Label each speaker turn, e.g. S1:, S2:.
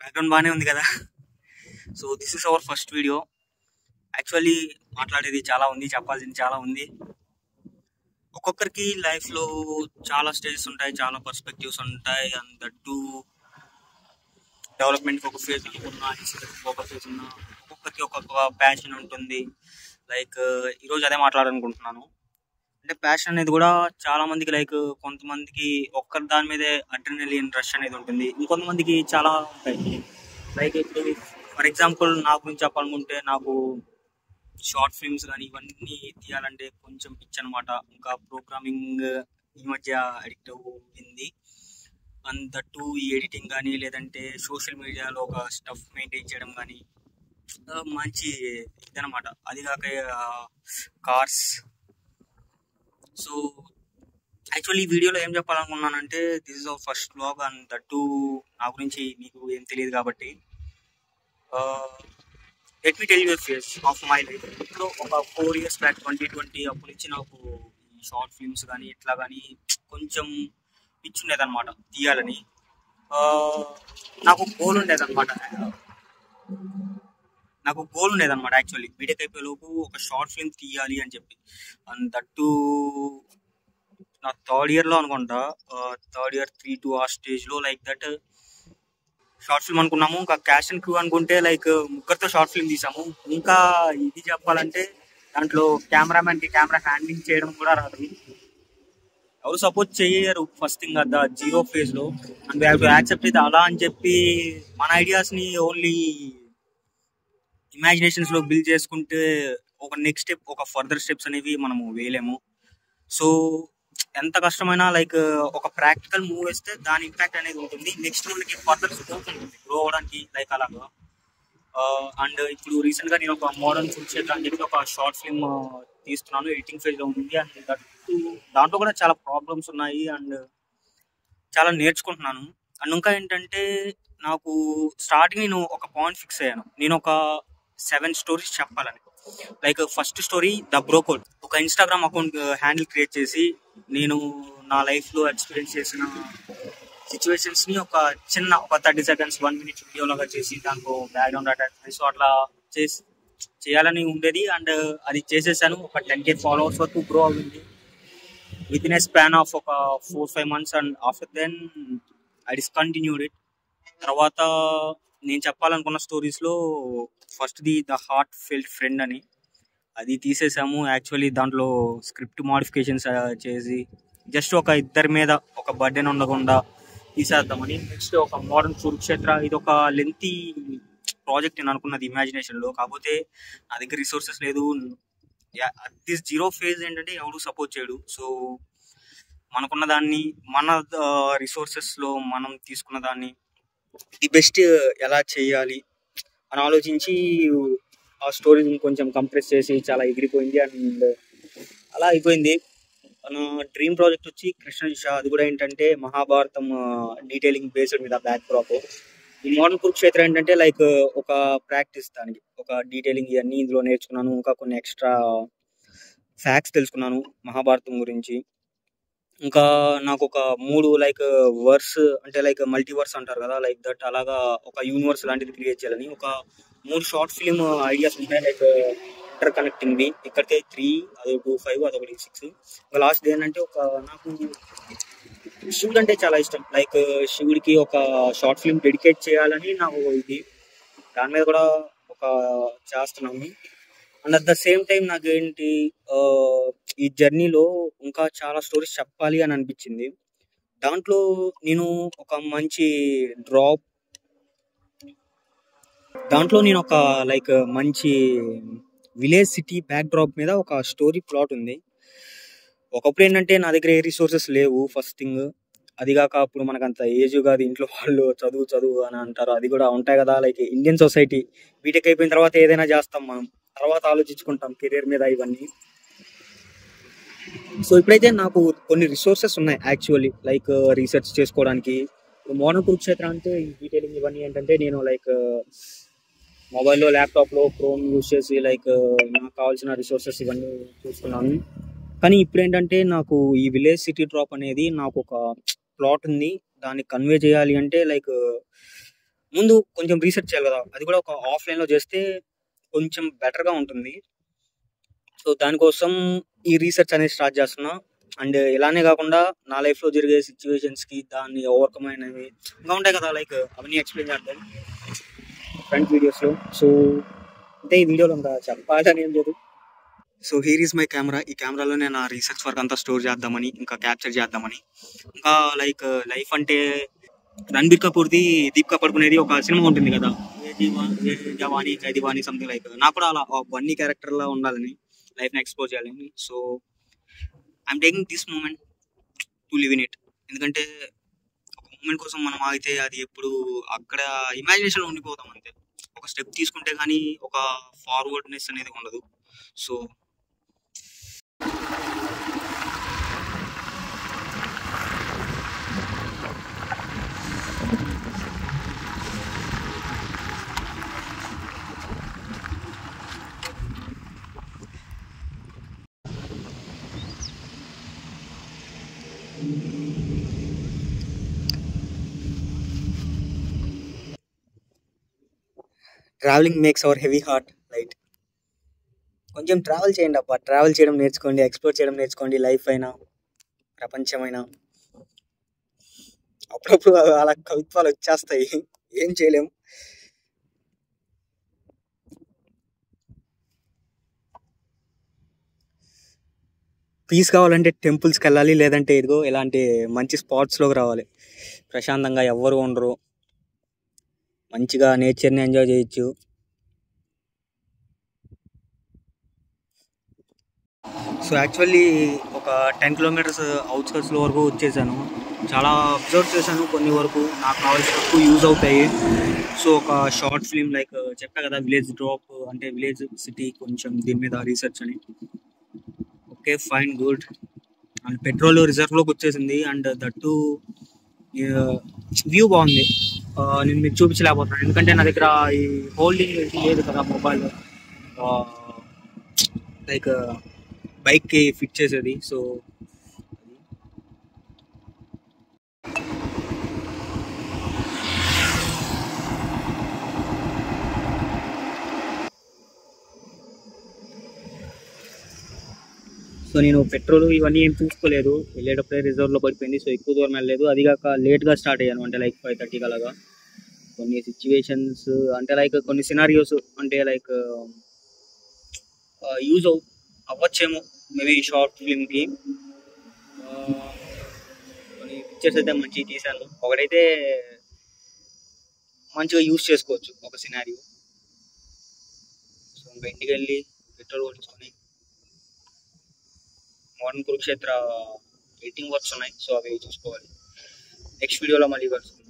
S1: Background బాగానే ఉంది కదా. So this is our first video. Actually మాట్లాడేది చాలా ఉంది, చెప్పాల్సింది చాలా ఉంది. ఒక్కొక్కరికి లైఫ్లో చాలా స్టేజెస్ ఉంటాయి, చాలా పర్స్పెక్టివ్స్ ఉంటాయి. అండ్ దట్ టు డెవలప్మెంట్కి ఒక ఫేజ్ అనుకున్నా, ఇన్సిడెంట్కి ఒక ఫేజ్ ఉన్నా, ఒక్కొక్కరికి ఒక్కొక్క ప్యాషన్ ఉంటుంది. లైక్ ఈరోజు అదే మాట్లాడాలనుకుంటున్నాను. అంటే ప్యాషన్ అనేది కూడా చాలా మందికి, లైక్ కొంతమందికి ఒక్కరి దాని మీదే అడ్రినలిన్ రష్ అనేది ఉంటుంది, ఇంకొంతమందికి చాలా ఉంటాయి. లైక్ ఇప్పుడు ఫర్ ఎగ్జాంపుల్ నా గురించి చెప్పాలనుకుంటే, నాకు షార్ట్ ఫిల్మ్స్ కానీ ఇవన్నీ తీయాలంటే కొంచెం పిచ్ అనమాట. ఇంకా ప్రోగ్రామింగ్ ఈ మధ్య అడిక్ట్ అయింది. అండ్ దట్టు ఈ ఎడిటింగ్ కానీ, లేదంటే సోషల్ మీడియాలో ఒక స్టఫ్ మెయింటైన్ చేయడం కానీ మంచి ఇదనమాట. అది కాక కార్స్. సో యాక్చువల్లీ ఈ వీడియోలో ఏం చెప్పాలనుకున్నానంటే, this is our first vlog. And that నా గురించి మీకు ఏం తెలియదు కాబట్టి let me tell you phase of my life. ఇప్పుడు ఒక 4 years బ్యాక్ 2020 అప్పటి నుంచి నాకు ఈ షార్ట్ ఫిల్మ్స్ కానీ ఇట్లా కానీ కొంచెం పిచ్ ఉండేదన్నమాట తీయాలని. నాకు గోల్ ఉండేదన్నమాట యాక్చువల్లీ బీటెక్ అయిపోయేలోపు ఒక షార్ట్ ఫిల్మ్ తీయాలి అని చెప్పి. అండ్ దట్టు నా థర్డ్ ఇయర్లో అనుకుంటా, థర్డ్ ఇయర్ 3-2 ఆ స్టేజ్లో లైక్ దట్ షార్ట్ ఫిల్మ్ అనుకున్నాము. ఇంకా క్యాష్ అండ్ క్రూ అనుకుంటే లైక్ ముగ్గురితో షార్ట్ ఫిల్మ్ తీసాము. ఇంకా ఇది చెప్పాలంటే దాంట్లో కెమెరామెన్కి కెమెరా హ్యాండ్లింగ్ చేయడం కూడా రాదు, ఎవరు సపోర్ట్ చేయరు first thing at the zero ఫేజ్లో. And we have to accept ఇది అలా అని చెప్పి మన ఐడియాస్ని ఓన్లీ ఇమాజినేషన్స్లో బిల్డ్ చేసుకుంటే ఒక నెక్స్ట్ స్టెప్, ఒక ఫర్దర్ స్టెప్స్ అనేవి మనము వేయలేము. సో ఎంత కష్టమైనా లైక్ ఒక ప్రాక్టికల్ మూవ్ వేస్తే దాని ఇంపాక్ట్ అనేది ఉంటుంది, నెక్స్ట్ మనకి ఫర్దర్ స్కోప్ ఉంటుంది గ్రో అవ్వడానికి, లైక్ అలాగా. అండ్ ఇప్పుడు రీసెంట్గా నేను ఒక మోడర్న్ కురుక్షేత్ర అని చెప్పి ఒక షార్ట్ ఫిల్మ్ తీస్తున్నాను, ఎడిటింగ్ ఫేజ్లో ఉంది. అండ్ దాంట్లో కూడా చాలా ప్రాబ్లమ్స్ ఉన్నాయి అండ్ చాలా నేర్చుకుంటున్నాను. అండ్ ఇంకా ఏంటంటే, నాకు స్టార్టింగ్ నేను ఒక పాయింట్ ఫిక్స్ అయ్యాను, నేను ఒక 7 stories చెప్పాలని. Like first story the bro code. ఒక ఇన్స్టాగ్రామ్ అకౌంట్ హ్యాండిల్ క్రియేట్ చేసి నేను నా లైఫ్లో ఎక్స్పీరియన్స్ చేసిన సిచ్యువేషన్స్ని ఒక చిన్న ఒక 30 seconds 1 minute వీడియోలాగా చేసి దాంట్లో బ్యాక్గ్రౌండ్ అటాచ్మెంట్స్ అట్లా చేయాలని ఉండేది. అండ్ అది చేసేసాను. ఒక 10K followers వరకు గ్రో అవుతుంది with in a span of ఒక 4-5 months. And after then I discontinued it. తర్వాత నేను చెప్పాలనుకున్న స్టోరీస్లో ఫస్ట్ది ద హార్ట్ ఫెల్ట్ ఫ్రెండ్ అని, అది తీసేసాము. యాక్చువల్లీ దాంట్లో స్క్రిప్ట్ మోడిఫికేషన్స్ చేసి జస్ట్ ఒక ఇద్దరి మీద ఒక బర్డెన్ ఉండకుండా తీసేద్దామని. నెక్స్ట్ ఒక మోడర్న్ కురుక్షేత్ర, ఇది ఒక లెంతీ ప్రాజెక్ట్ నేను అనుకున్నది ఇమాజినేషన్లో, కాకపోతే నా దగ్గర రిసోర్సెస్ లేదు. దిస్ జీరో ఫేజ్ ఏంటంటే ఎవరు సపోర్ట్ చేయడు. సో మనకున్న దాన్ని, మన రిసోర్సెస్లో మనం తీసుకున్న దాన్ని ది బెస్ట్ ఎలా చేయాలి అని ఆలోచించి ఆ స్టోరీని కొంచెం కంప్రెస్ చేసి చాలా ఎగిరిపోయింది. అండ్ అలా అయిపోయింది. నా డ్రీమ్ ప్రాజెక్ట్ వచ్చి కృష్ణ దిశ. అది కూడా ఏంటంటే మహాభారతం డీటెయిలింగ్ బేస్డ్ మీద బ్యాక్ డ్రాప్. ఈ మోడర్న్ కురుక్షేత్ర ఏంటంటే లైక్ ఒక ప్రాక్టీస్, దానికి ఒక డీటెయిలింగ్ ఇవన్నీ ఇందులో నేర్చుకున్నాను. ఇంకా కొన్ని ఎక్స్ట్రా ఫ్యాక్ట్స్ తెలుసుకున్నాను మహాభారతం గురించి. ఇంకా నాకు ఒక 3 లైక్ వర్స్ అంటే లైక్ మల్టీవర్స్ అంటారు కదా, లైక్ దట్ అలాగా ఒక యూనివర్స్ లాంటిది క్రియేట్ చేయాలని ఒక 3 షార్ట్ ఫిల్మ్ ఐడియాస్ ఉంటాయి. లైక్ ఇంటర్ కనెక్టింగ్వి ఇక్కడికే 3, అదొకటి 5, అదొకటి 6. ఇంకా లాస్ట్ ఏంటంటే ఒక నాకు శివుడు అంటే చాలా ఇష్టం. లైక్ శివుడికి ఒక షార్ట్ ఫిల్మ్ డెడికేట్ చేయాలని నాకు ఇది, దాని మీద కూడా ఒక చేస్తున్నాము. And at the same time నాకేంటి ఈ జర్నీలో ఇంకా చాలా స్టోరీస్ చెప్పాలి అని అనిపించింది. దాంట్లో నేను ఒక మంచి లైక్ మంచి విలేజ్ సిటీ బ్యాక్ డ్రాప్ మీద ఒక స్టోరీ ప్లాట్ ఉంది. ఒకప్పుడు ఏంటంటే నా దగ్గర ఏ రిసోర్సెస్ లేవు ఫస్ట్ థింగ్. అదిగాక అప్పుడు మనకు అంత ఏజ్ కాదు, ఇంట్లో వాళ్ళు చదువు అని అంటారు, అది కూడా ఉంటాయి కదా. లైక్ ఇండియన్ సొసైటీ బీటెక్ అయిపోయిన తర్వాత ఏదైనా చేస్తాం, మనం తర్వాత ఆలోచించుకుంటాం కెరీర్ మీద ఇవన్నీ. సో ఇప్పుడైతే నాకు కొన్ని రిసోర్సెస్ ఉన్నాయి యాక్చువల్లీ, లైక్ రీసెర్చ్ చేసుకోవడానికి. మోడర్న్ కురుక్షేత్ర అంటే ఈ డీటెయిలింగ్ ఇవన్నీ ఏంటంటే నేను లైక్ మొబైల్లో ల్యాప్టాప్లో క్రోమ్ యూజ్ చేసి లైక్ నాకు కావాల్సిన రిసోర్సెస్ ఇవన్నీ చూసుకున్నాను. కానీ ఇప్పుడు ఏంటంటే నాకు ఈ విలేజ్ సిటీ డ్రాప్ అనేది నాకు ఒక ప్లాట్ ఉంది, దాన్ని కన్వే చేయాలి అంటే లైక్ ముందు కొంచెం రీసెర్చ్ చేయాలి కదా, అది కూడా ఒక ఆఫ్లైన్లో చేస్తే కొంచెం బెటర్గా ఉంటుంది. సో దానికోసం ఈ రీసెర్చ్ అనేది స్టార్ట్ చేస్తున్నా. అండ్ ఇలానే కాకుండా నా లైఫ్లో జరిగే సిచ్యువేషన్స్కి దాన్ని ఓవర్కమ్ అయినవి ఇంకా ఉంటాయి కదా, లైక్ అవన్నీ ఎక్స్ప్లెయిన్ చేద్దాం ఫ్రంట్ వీడియోస్లో. సో అంటే ఈ వీడియోలో ఇంకా చెప్పాలని ఏం లేదు. So here is my camera. ఈ కెమెరాలోనే నా రీసెర్చ్ వర్క్ అంతా స్టోర్ చేద్దామని, ఇంకా క్యాప్చర్ చేద్దామని. ఇంకా లైక్ లైఫ్ అంటే రణబీర్ కపూర్ది దీపికా పడుకునేది ఒక సినిమా ఉంటుంది కదా, ఏ జవానీ జై దివానీ సంథింగ్. లైక్ నాకు కూడా అలా బన్నీ క్యారెక్టర్లా ఉండాలని, లైఫ్ని ఎక్స్ప్లోర్ చేయాలని. So I'm taking this moment to live in it. ఎందుకంటే ఒక మూమెంట్ కోసం మనం ఆగితే అది ఎప్పుడు అక్కడ ఇమాజినేషన్లో ఉండిపోతాం అంతే. ఒక స్టెప్ తీసుకుంటే కానీ ఒక ఫార్వర్డ్నెస్ అనేది ఉండదు. So travelling makes hour heavy heart light. కొంచెం ట్రావెల్ చేయండి అబ్బా, ట్రావెల్ చేయడం నేర్చుకోండి, ఎక్స్ప్లోర్ చేయడం నేర్చుకోండి. లైఫ్ అయినా ప్రపంచమైనా అప్పుడప్పుడు అలా కవిత్వాలు వచ్చేస్తాయి, ఏం చేయలేము. పీస్ కావాలంటే టెంపుల్స్కి వెళ్ళాలి, లేదంటే ఇదిగో ఇలాంటి మంచి స్పాట్స్లోకి రావాలి. ప్రశాంతంగా ఎవ్వరు ఉండరు, మంచిగా నేచర్ని ఎంజాయ్ చేయొచ్చు. సో యాక్చువల్లీ ఒక 10 కిలోమీటర్స్ అవుట్స్కట్స్లో వరకు వచ్చేసాను. చాలా అబ్జర్వ్ చేశాను, కొన్ని వరకు నాకు కావాల్సిన వరకు యూజ్ అవుతాయి. సో ఒక షార్ట్ ఫిలిం లైక్ చెప్పా కదా, విలేజ్ డ్రాప్ అంటే విలేజ్ సిటీ, కొంచెం దీని మీద రీసెర్చ్ అని. Okay fine good. And petrol రిజర్వ్లోకి వచ్చేసింది. అండ్ దట్టు వ్యూ బాగుంది. నేను మీకు చూపించలేకపోతున్నాను ఎందుకంటే నా దగ్గర ఈ హోల్డింగ్ లేదు కదా మొబైల్, లైక్ బైక్కి ఫిట్ చేసేది. సో సో నేను పెట్రోల్ ఇవన్నీ ఏం చూసుకోలేదు, వెళ్ళేటప్పుడే రిజర్వ్లో పడిపోయింది. సో ఎక్కువ దూరం వెళ్ళలేదు, అది కాక లేట్గా స్టార్ట్ అయ్యాను, అంటే లైక్ 5:30 అలాగా. కొన్ని సిచ్యువేషన్స్ అంటే లైక్ కొన్ని సినారియోస్ అంటే లైక్ యూజ్ అవ్వచ్చేమో మేబీ షార్ట్ ఫిల్మ్కి. కొన్ని పిక్చర్స్ అయితే మంచిగా తీశాను, ఒకటైతే మంచిగా యూజ్ చేసుకోవచ్చు ఒక సినారియో. సో ఇంకా ఇంటికి వెళ్ళి పెట్రోల్ కొట్టించుకొని, మోడర్న్ కురుక్షేత్ర ఎడిటింగ్ వర్క్స్ ఉన్నాయి, సో అవి చూసుకోవాలి. నెక్స్ట్ వీడియోలో మళ్ళీ కలుసుకుందాం.